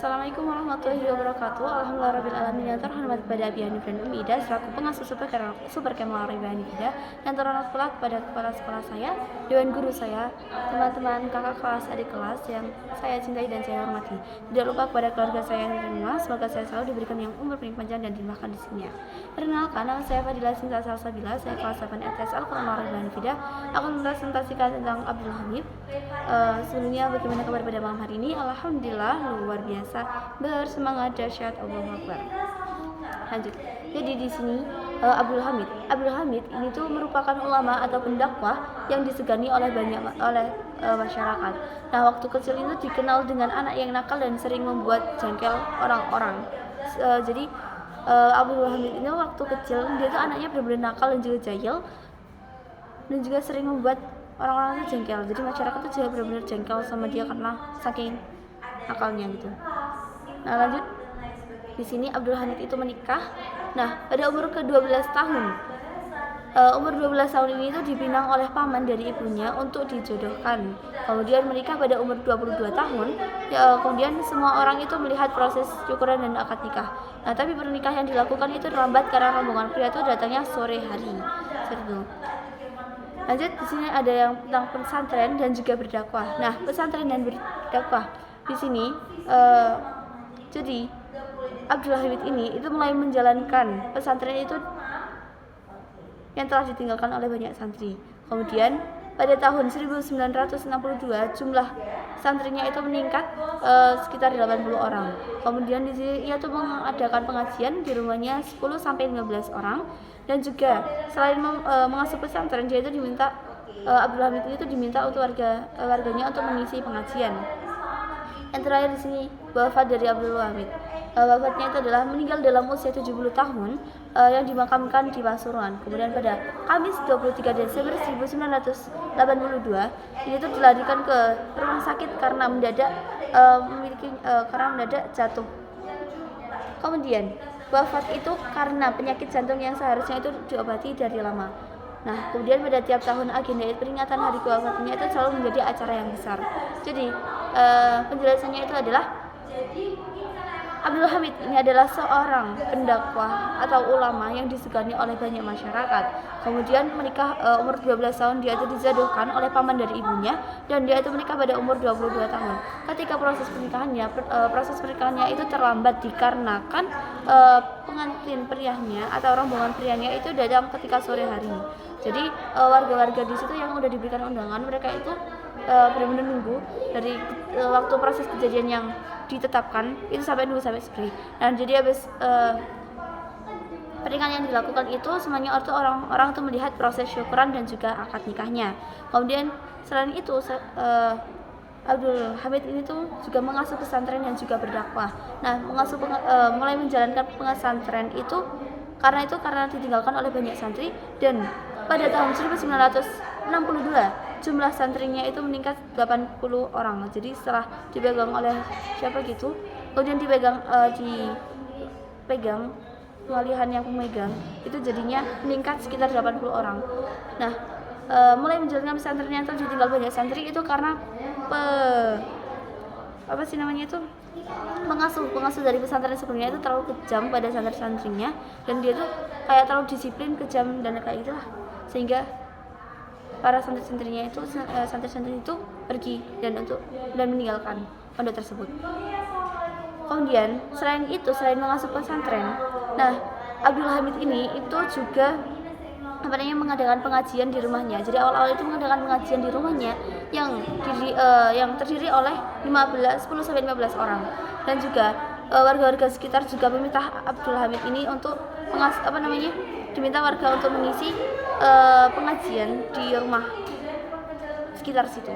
Assalamualaikum warahmatullahi wabarakatuh. Alhamdulillahirrahmanirrahim. Yang terhormat kepada Abi Hanif dan Umi Ida selaku pengasuh Super Kemal Riba Hanifida. Yang terhormat pula kepada kepala sekolah saya, dewan guru saya, teman-teman kakak kelas, adik kelas yang saya cintai dan saya hormati. Tidak lupa kepada keluarga saya yang terima. Semoga saya selalu diberikan yang umur panjang dan dimahkan di sini. Perkenalkan, nama saya Fadila Sinta Salsabila. Saya kelas 8 RTS Al-Quran Riba Hanifida. Akan mempresentasikan tentang Abdul Hamid. Sebelumnya bagaimana kabar pada malam hari ini? Alhamdulillah luar biasa, bersemangat, dahsyat, Allahu Akbar. Lanjut. Jadi di sini Abdul Hamid ini tuh merupakan ulama atau pendakwah yang disegani oleh masyarakat. Nah, waktu kecil itu dikenal dengan anak yang nakal dan sering membuat jengkel orang-orang. Jadi Abdul Hamid ini waktu kecil dia tuh anaknya benar-benar nakal dan juga jahil dan juga sering membuat orang-orang itu jengkel. Jadi masyarakat itu juga benar-benar jengkel sama dia karena saking nakalnya gitu. Nah, lanjut. Di sini Abdul Hamid itu menikah. Nah, pada umur ke-12 tahun. Umur 12 tahun ini itu dipinang oleh paman dari ibunya untuk dijodohkan. Kemudian menikah pada umur 22 tahun. Kemudian semua orang itu melihat proses syukuran dan akad nikah. Nah, tapi pernikahan yang dilakukan itu terlambat karena rombongan pria itu datangnya sore hari. Seperti itu. Lanjut, di sini ada yang tentang pesantren dan juga berdakwah. Nah, pesantren dan berdakwah di sini, jadi Abdul Hamid ini itu mulai menjalankan pesantren itu yang telah ditinggalkan oleh banyak santri. Kemudian pada tahun 1962 jumlah santrinya itu meningkat sekitar 80 orang. Kemudian di sini ia tuh mengadakan pengajian di rumahnya 10 sampai 15 orang. Dan juga selain mengasuh pesantren, dia itu diminta Abdul Hamid itu diminta untuk warganya untuk mengisi pengajian. Yang terakhir di sini wafat dari Abdul Hamid. Wafatnya itu adalah meninggal dalam usia 70 tahun yang dimakamkan di Pasuruan. Kemudian pada Kamis 23 Desember 1982 ini itu dilarikan ke rumah sakit karena mendadak jatuh. Kemudian wafat itu karena penyakit jantung yang seharusnya itu diobati dari lama. Nah, kemudian pada tiap tahun agenda peringatan hari kewafatannya itu selalu menjadi acara yang besar. Jadi penjelasannya itu adalah Abdul Hamid ini adalah seorang pendakwah atau ulama yang disegani oleh banyak masyarakat. Kemudian menikah umur 12 tahun, dia itu dijodohkan oleh paman dari ibunya, dan dia itu menikah pada umur 22 tahun. Ketika proses pernikahannya itu terlambat dikarenakan pengantin prianya atau rombongan prianya itu datang ketika sore hari. Jadi warga-warga di situ yang udah diberikan undangan, mereka itu benar-benar nunggu dari waktu proses kejadian yang ditetapkan itu sampai sore. Dan jadi habis pernikahan yang dilakukan itu semuanya orang itu melihat proses syukuran dan juga akad nikahnya. Kemudian selain itu Abdul Hamid ini tuh juga mengasuh pesantren dan juga berdakwah. Nah, mulai menjalankan pesantren itu karena ditinggalkan oleh banyak santri, dan pada tahun 1962 jumlah santrinya itu meningkat 80 orang. Jadi setelah dipegang oleh siapa gitu, kemudian dipegang pengalihan yang pemegang itu jadinya meningkat sekitar 80 orang. Nah, mulai menjalankan pesantrennya itu ditinggal banyak santri itu karena pengasuh dari pesantren sebelumnya itu terlalu kejam pada santri-santrinya, dan dia tuh kayak terlalu disiplin, kejam dan kayak gitulah, sehingga para santri-santri itu pergi dan meninggalkan pondok tersebut. Kemudian selain mengasuh pesantren, nah Abdul Hamid ini itu juga mengadakan pengajian di rumahnya. Jadi awal-awal itu mengadakan pengajian di rumahnya yang terdiri oleh 10 sampai 15 orang, dan juga warga-warga sekitar juga meminta Abdul Hamid ini untuk diminta warga untuk mengisi pengajian di rumah sekitar situ.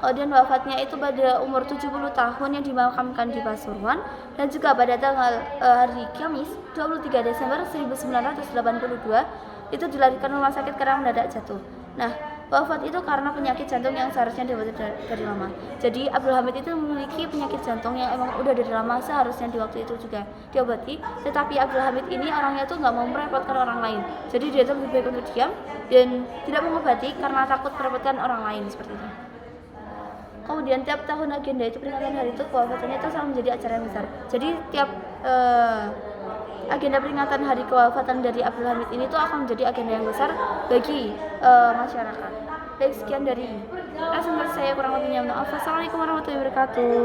Kemudian wafatnya itu pada umur 70 tahun yang dimakamkan di Pasuruan, dan juga pada tanggal hari Kamis 23 Desember 1982 itu dilarikan rumah sakit karena mendadak jatuh. Nah, wafat itu karena penyakit jantung yang seharusnya diobati dari lama. Jadi Abdul Hamid itu memiliki penyakit jantung yang emang udah dari lama, seharusnya di waktu itu juga diobati, tetapi Abdul Hamid ini orangnya tuh nggak mau merepotkan orang lain. Jadi dia tuh lebih baik untuk diam dan tidak mengobati karena takut merepotkan orang lain, seperti itu. Kemudian tiap tahun agenda itu peringatan hari itu kewafatannya itu selalu menjadi acara yang besar. Jadi tiap agenda peringatan hari kewafatan dari Abdul Hamid ini tuh akan menjadi agenda yang besar bagi masyarakat. Baik, sekian dari presentasi saya, kurang lebihnya maaf. Wassalamualaikum warahmatullahi wabarakatuh.